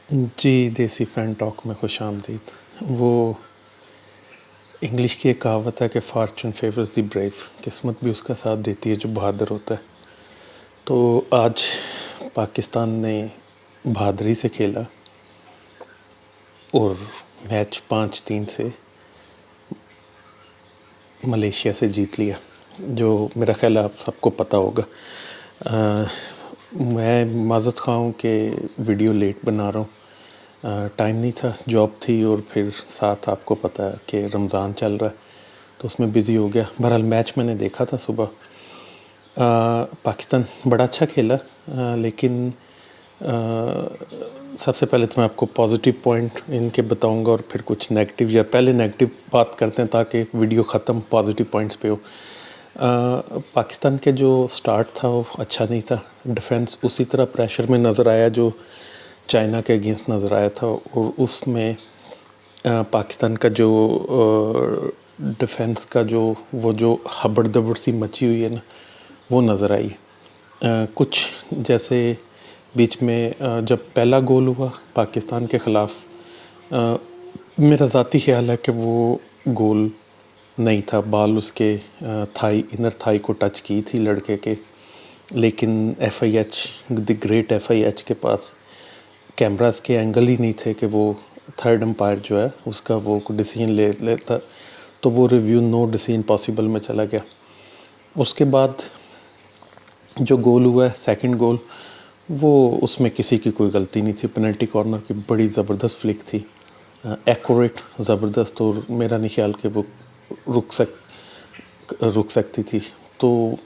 जी, देसी fan talk में खुशामदीद। वो इंग्लिश की एक कहावत है कि फ़ॉर्च्यून फ़ेवर्स द ब्रेव, किस्मत भी उसका साथ देती है जो बहादुर होता है। तो आज पाकिस्तान ने बहादुरी से खेला और मैच 5-3 से मलेशिया से जीत लिया, जो मेरा ख़्याल है आप सबको पता होगा। मैं माज़रत ख़्वाह हूँ कि वीडियो लेट बना रहा हूँ। टाइम नहीं था, जॉब थी और फिर साथ आपको पता है कि रमज़ान चल रहा है, तो उसमें बिज़ी हो गया। बहरहाल मैच मैंने देखा था सुबह। पाकिस्तान बड़ा अच्छा खेला, लेकिन सबसे पहले तो मैं आपको पॉजिटिव पॉइंट इनके बताऊंगा और फिर कुछ नेगेटिव, या पहले नेगेटिव बात करते हैं ताकि वीडियो ख़त्म पॉजिटिव पॉइंट्स पे हो। पाकिस्तान के जो स्टार्ट था वो अच्छा नहीं था। डिफेंस उसी तरह प्रेशर में नज़र आया जो चाइना के अगेंस्ट नज़र आया था, और उसमें पाकिस्तान का जो डिफेंस का जो हबड़ दबड़ सी मची हुई है ना, वो नज़र आई। कुछ जैसे बीच में जब पहला गोल हुआ पाकिस्तान के ख़िलाफ़, मेरा ज़ाती ख्याल है कि वो गोल नहीं था। बॉल उसके इनर थाई को टच की थी लड़के के, लेकिन FIH, द ग्रेट FIH के पास कैमरास के एंगल ही नहीं थे कि वो थर्ड एम्पायर जो है उसका वो डिसीजन ले लेता, तो वो रिव्यू नो डिसीजन पॉसिबल में चला गया। उसके बाद जो गोल हुआ है, सेकंड गोल, वो उसमें किसी की कोई गलती नहीं थी। पेनल्टी कॉर्नर की बड़ी ज़बरदस्त फ्लिक थी, एक्यूरेट ज़बरदस्त, और मेरा नहीं ख्याल कि वो रुक सकती थी। तो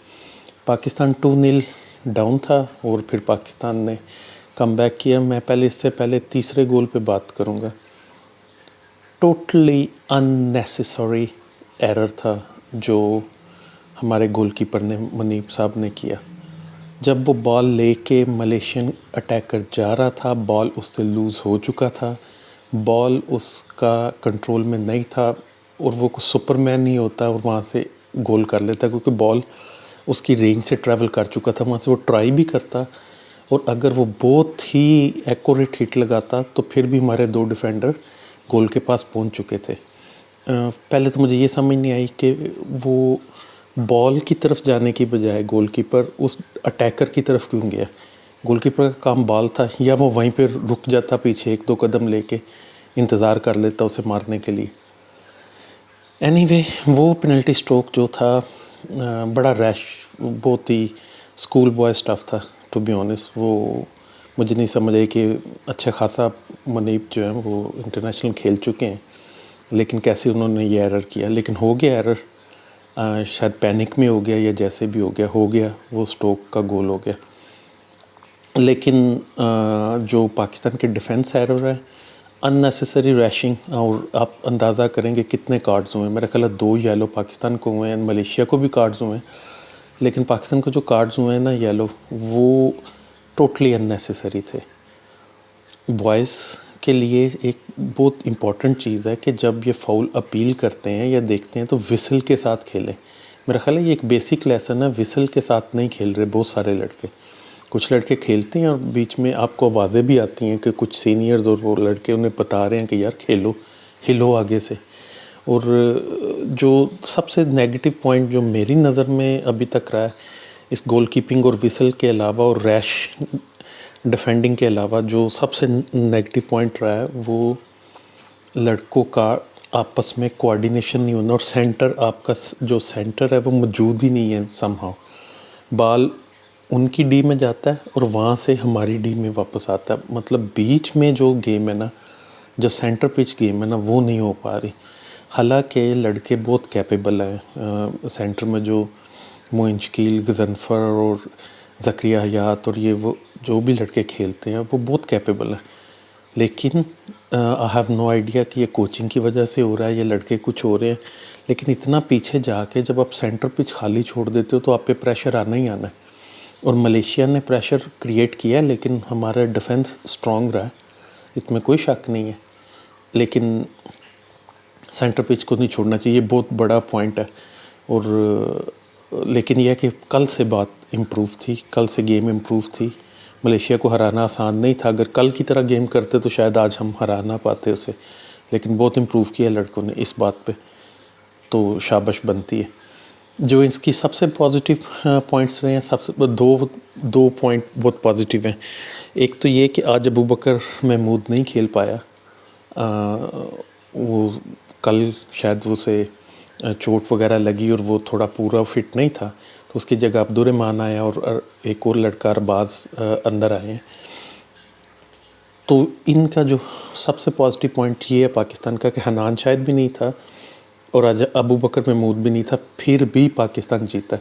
पाकिस्तान 2-0 डाउन था और फिर पाकिस्तान ने कम बैक किया। मैं इससे पहले तीसरे गोल पे बात करूँगा। टोटली अननेसेसरी एरर था जो हमारे गोलकीपर ने, मुनीब साहब ने किया। जब वो बॉल लेके मलेशियन अटैकर जा रहा था, बॉल उससे लूज़ हो चुका था, बॉल उसका कंट्रोल में नहीं था, और वो कुछ सुपरमैन नहीं होता और वहाँ से गोल कर लेता, क्योंकि बॉल उसकी रेंज से ट्रैवल कर चुका था। वहाँ से वो ट्राई भी करता, और अगर वो बहुत ही एक्यूरेट हिट लगाता तो फिर भी हमारे 2 डिफेंडर गोल के पास पहुँच चुके थे। पहले तो मुझे ये समझ नहीं आई कि वो बॉल की तरफ जाने की बजाय गोलकीपर उस अटैकर की तरफ क्यों गया। गोलकीपर का काम बॉल था, या वो वहीं पर रुक जाता, पीछे 1-2 कदम लेके इंतज़ार कर लेता उसे मारने के लिए। एनीवे, वो पेनल्टी स्ट्रोक जो था बड़ा रैश, बहुत ही स्कूल बॉय स्टफ था टू बी ऑनेस्ट। वो मुझे नहीं समझ आई कि अच्छा खासा मुनीब जो है वो इंटरनेशनल खेल चुके हैं, लेकिन कैसे उन्होंने ये एरर किया। लेकिन हो गया एरर, शायद पैनिक में हो गया या जैसे भी हो गया, वो स्टोक का गोल हो गया। लेकिन जो पाकिस्तान के डिफेंस एरर है, अननेसेसरी रैशिंग, और आप अंदाज़ा करेंगे कितने कार्ड्स हुए हैं। मेरा ख्याल है 2 येलो पाकिस्तान को हुए हैं, मलेशिया को भी कार्ड्स हुए हैं, लेकिन पाकिस्तान को जो कार्ड्स हुए हैं ना येलो, वो टोटली अननेसेसरी थे। बॉयज़ के लिए एक बहुत इम्पॉर्टेंट चीज़ है कि जब ये फाउल अपील करते हैं या देखते हैं तो विसल के साथ खेलें। मेरा ख्याल है ये एक बेसिक लेसन है। विसल के साथ नहीं खेल रहे बहुत सारे लड़के। कुछ लड़के खेलते हैं और बीच में आपको आवाज़ें भी आती हैं कि कुछ सीनियर्स और वो लड़के उन्हें बता रहे हैं कि यार खेलो, हिलो आगे से। और जो सबसे नेगेटिव पॉइंट जो मेरी नज़र में अभी तक रहा है इस गोल कीपिंग और विसल के अलावा और रैश डिफेंडिंग के अलावा, जो सबसे नेगेटिव पॉइंट रहा है वो लड़कों का आपस में कोऑर्डिनेशन नहीं होना, और सेंटर, आपका जो सेंटर है वो मौजूद ही नहीं है समहाउ। बॉल उनकी डी में जाता है और वहाँ से हमारी डी में वापस आता है। मतलब बीच में जो गेम है ना, जो सेंटर पिच गेम है ना, वो नहीं हो पा रही। हालांकि लड़के बहुत कैपेबल हैं सेंटर में, जो मोइन शकील, गजनफर और ज़करिया हयात और ये वो जो भी लड़के खेलते हैं वो बहुत कैपेबल हैं। लेकिन आई हैव नो आइडिया कि ये कोचिंग की वजह से हो रहा है या लड़के कुछ हो रहे हैं, लेकिन इतना पीछे जाके जब आप सेंटर पिच खाली छोड़ देते हो तो आप पे प्रेशर आना ही आना है। और मलेशिया ने प्रेशर क्रिएट किया, लेकिन हमारा डिफेंस स्ट्रॉन्ग रहा है, इसमें कोई शक नहीं है। लेकिन सेंटर पिच को नहीं छोड़ना चाहिए, बहुत बड़ा पॉइंट है। और लेकिन यह है कि कल से बात इम्प्रूव थी, कल से गेम इम्प्रूव थी। मलेशिया को हराना आसान नहीं था। अगर कल की तरह गेम करते तो शायद आज हम हरा ना पाते उसे, लेकिन बहुत इम्प्रूव किया लड़कों ने इस बात पे, तो शाबाश बनती है। जो इसकी सबसे पॉजिटिव पॉइंट्स रहे हैं, सबसे दो पॉइंट बहुत पॉजिटिव हैं। एक तो ये कि आज अबू बकर महमूद नहीं खेल पाया, वो कल शायद उसे चोट वगैरह लगी और वो थोड़ा पूरा फिट नहीं था, तो उसकी जगह अब्दुर्रहमान आया और एक और लड़का अरबाज अंदर आए हैं। तो इनका जो सबसे पॉजिटिव पॉइंट ये है पाकिस्तान का कि हनान शायद भी नहीं था और आज अबू बकर महमूद भी नहीं था, फिर भी पाकिस्तान जीता।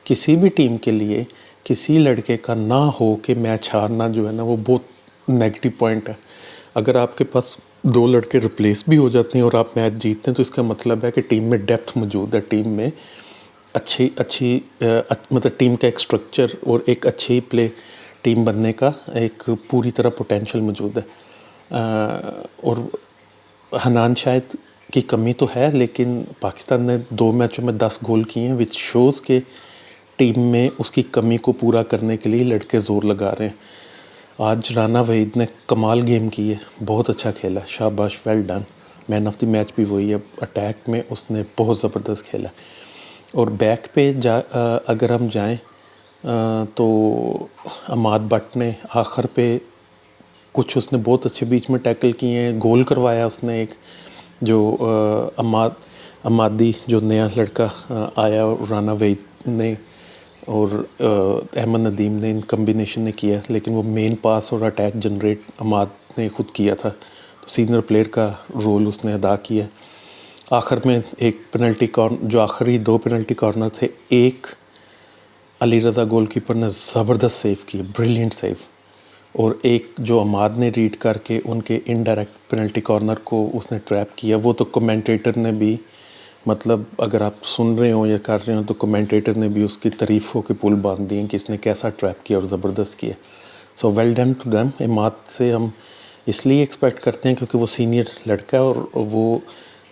किसी भी टीम के लिए किसी लड़के का ना हो के मैच हारना जो है ना, वो बहुत नेगेटिव पॉइंट है। अगर आपके पास दो लड़के रिप्लेस भी हो जाते हैं और आप मैच जीतते हैं, तो इसका मतलब है कि टीम में डेप्थ मौजूद है, टीम में अच्छी मतलब टीम का एक स्ट्रक्चर और एक अच्छी प्ले टीम बनने का एक पूरी तरह पोटेंशियल मौजूद है। और हनान शायद की कमी तो है, लेकिन पाकिस्तान ने 2 मैचों में 10 गोल किए हैं, विच शोज़ के टीम में उसकी कमी को पूरा करने के लिए लड़के ज़ोर लगा रहे हैं। आज राना वहीद ने कमाल गेम की है, बहुत अच्छा खेला, शाबाश, well done. Man of the match भी वही है। अटैक में उसने बहुत ज़बरदस्त खेला। और बैक पे अगर हम जाएं तो अमाद बट ने आखिर पे कुछ उसने बहुत अच्छे बीच में टैकल किए हैं, गोल करवाया उसने एक, जो अमादी जो नया लड़का आया और राना वहीद ने और अहमद नदीम ने इन कम्बिनेशन ने किया, लेकिन वो मेन पास और अटैक जनरेट अमाद ने खुद किया था, तो सीनियर प्लेयर का रोल उसने अदा किया। आखिर में एक पेनल्टी कॉर्नर, जो आखिरी 2 पेनल्टी कॉर्नर थे, एक अली रज़ा गोलकीपर ने ज़बरदस्त सेव किया, ब्रिलियंट सेव, और एक जो अमाद ने रीड करके उनके इनडायरेक्ट पेनल्टी कॉर्नर को उसने ट्रैप किया। वो तो कमेंटेटर ने भी, मतलब अगर आप सुन रहे हो या कर रहे हो, तो कमेंटेटर ने भी उसकी तारीफ़ हो के पुल बांध दिए कि इसने कैसा ट्रैप किया और ज़बरदस्त किया। So well done to them. अमाद से हम इसलिए एक्सपेक्ट करते हैं क्योंकि वो सीनियर लड़का है और वो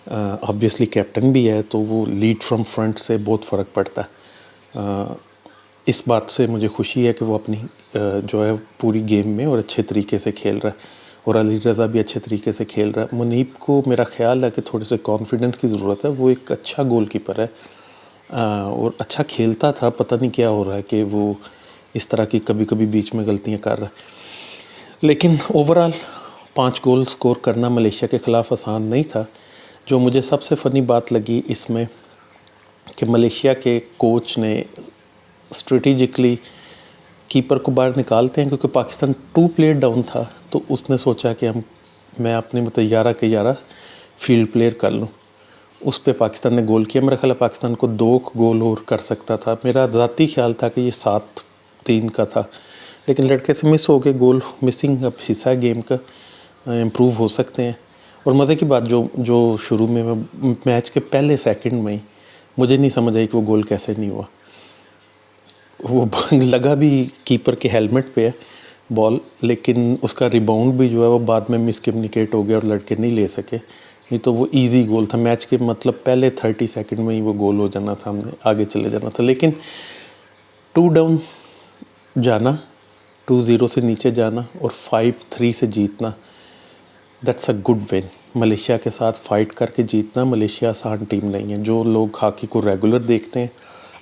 ऑब्वियसली कैप्टन भी है, तो वो लीड फ्रॉम फ्रंट से बहुत फ़र्क पड़ता है। इस बात से मुझे खुशी है कि वो अपनी जो है पूरी गेम में और अच्छे तरीके से खेल रहा है, और अली रज़ा भी अच्छे तरीके से खेल रहा है। मुनीब को मेरा ख्याल है कि थोड़े से कॉन्फिडेंस की ज़रूरत है। वो एक अच्छा गोलकीपर है और अच्छा खेलता था, पता नहीं क्या हो रहा है कि वो इस तरह की कभी कभी बीच में गलतियाँ कर रहा है। लेकिन ओवरऑल 5 गोल स्कोर करना मलेशिया के ख़िलाफ़ आसान नहीं था। जो मुझे सबसे फ़नी बात लगी इसमें कि मलेशिया के कोच ने स्ट्रेटेजिकली कीपर को बाहर निकालते हैं, क्योंकि पाकिस्तान 2 प्लेयर डाउन था, तो उसने सोचा कि मैं अपने मतलब 11 के 11 फील्ड प्लेयर कर लूँ। उस पे पाकिस्तान ने गोल किया। मेरा ख्याल है पाकिस्तान को 2 गोल और कर सकता था। मेरा ज़ाती ख्याल था कि ये 7-3 का था, लेकिन लड़के से मिस हो गए गोल। मिसिंग अब हिस्सा गेम का, इम्प्रूव हो सकते हैं। और मज़े की बात जो शुरू में मैच के पहले सेकंड में ही मुझे नहीं समझ आई कि वो गोल कैसे नहीं हुआ। वो लगा भी कीपर के हेलमेट पे है बॉल, लेकिन उसका रिबाउंड भी जो है वो बाद में मिसकम्युनिकेट हो गया और लड़के नहीं ले सके, नहीं तो वो इजी गोल था। मैच के मतलब पहले 30 सेकंड में ही वो गोल हो जाना था, हमने आगे चले जाना था। लेकिन 2 डाउन जाना, 2-0 से नीचे जाना और 5-3 से जीतना, that's a good win. Malaysia के साथ फ़ाइट करके जीतना, मलेशिया आसान टीम नहीं है। जो लोग हॉकी को रेगुलर देखते हैं,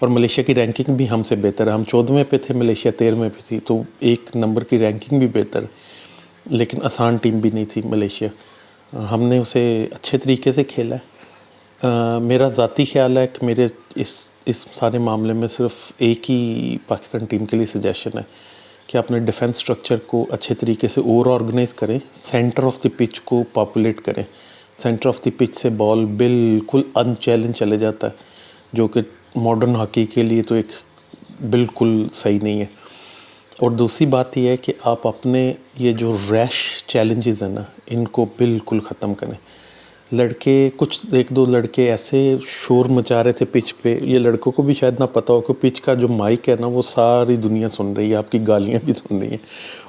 और मलेशिया की रैंकिंग भी हमसे बेहतर है, हम 14वें पे थे, मलेशिया 13वें पे थी, तो 1 नंबर की रैंकिंग भी बेहतर है। लेकिन आसान टीम भी नहीं थी मलेशिया। हमने उसे अच्छे तरीके से खेला है। मेरा ज़ाती ख्याल है कि मेरे इस सारे मामले में सिर्फ एक ही पाकिस्तान टीम के लिए सजेशन है कि अपने डिफेंस स्ट्रक्चर को अच्छे तरीके से और ऑर्गेनाइज़ करें, सेंटर ऑफ द पिच को पॉपुलेट करें। सेंटर ऑफ द पिच से बॉल बिल्कुल अनचैलेंज चले जाता है, जो कि मॉडर्न हॉकी के लिए तो एक बिल्कुल सही नहीं है। और दूसरी बात यह है कि आप अपने ये जो रैश चैलेंजेस हैं ना, इनको बिल्कुल ख़त्म करें। लड़के कुछ 1-2 लड़के ऐसे शोर मचा रहे थे पिच पे, ये लड़कों को भी शायद ना पता हो कि पिच का जो माइक है ना, वो सारी दुनिया सुन रही है, आपकी गालियाँ भी सुन रही है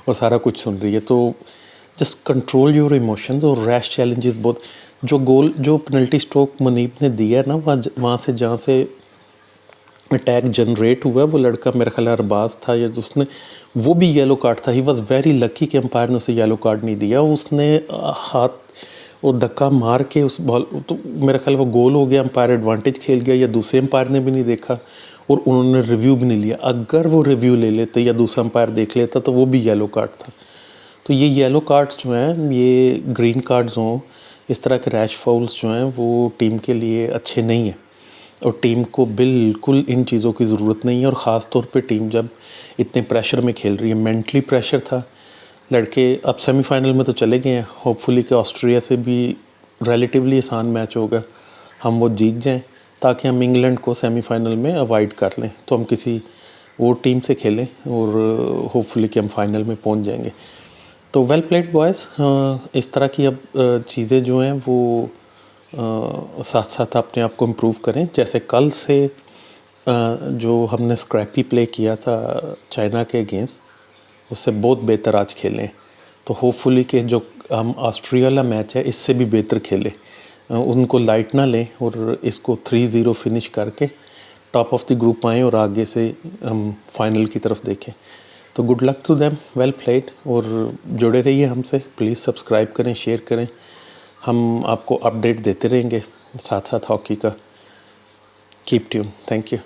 और सारा कुछ सुन रही है। तो जस्ट कंट्रोल योर इमोशंस। और रैश चैलेंजेस बहुत, जो पेनल्टी स्ट्रोक मुनीब ने दिया है ना, वहाँ से जहाँ से अटैक जनरेट हुआ, वो लड़का मेरा ख्याल अरबाज था या उसने, वो भी येलो कार्ड था। ही वॉज़ वेरी लकी कि अंपायर ने उसे येलो कार्ड नहीं दिया। उसने हाथ और धक्का मार के उस बॉल, तो मेरा ख्याल वो गोल हो गया, अंपायर एडवांटेज खेल गया, या दूसरे अंपायर ने भी नहीं देखा और उन्होंने रिव्यू भी नहीं लिया। अगर वो रिव्यू ले लेते या दूसरा अंपायर देख लेता तो वो भी येलो कार्ड था। तो ये येलो कार्ड्स जो हैं, ये ग्रीन कार्ड्स हों, इस तरह के रैश फाउल्स जो हैं वो टीम के लिए अच्छे नहीं हैं और टीम को बिल्कुल इन चीज़ों की ज़रूरत नहीं है। और ख़ास तौर पे टीम जब इतने प्रेशर में खेल रही है, मेंटली प्रेशर था। लड़के अब सेमीफाइनल में तो चले गए हैं, होपफुली कि ऑस्ट्रेलिया से भी रिलेटिवली आसान मैच होगा, हम वो जीत जाएं ताकि हम इंग्लैंड को सेमीफाइनल में अवॉइड कर लें, तो हम किसी वो टीम से खेलें और होपफुली कि हम फाइनल में पहुंच जाएंगे। तो वेल प्लेड बॉयज़। इस तरह की अब चीज़ें जो हैं वो साथ साथ अपने आप को इम्प्रूव करें। जैसे कल से जो हमने स्क्रैपी प्ले किया था चाइना के अगेंस्ट, उससे बहुत बेहतर आज खेलें। तो होपफुली कि जो हम ऑस्ट्रेलिया वाला मैच है इससे भी बेहतर खेलें, उनको लाइट ना लें और इसको 3-0 फिनिश करके टॉप ऑफ द ग्रुप आएँ और आगे से हम फाइनल की तरफ देखें। तो good luck to them, well played. और जुड़े रहिए हमसे, प्लीज़ सब्सक्राइब करें, शेयर करें, हम आपको अपडेट देते रहेंगे साथ साथ हॉकी का। Keep tune, thank you.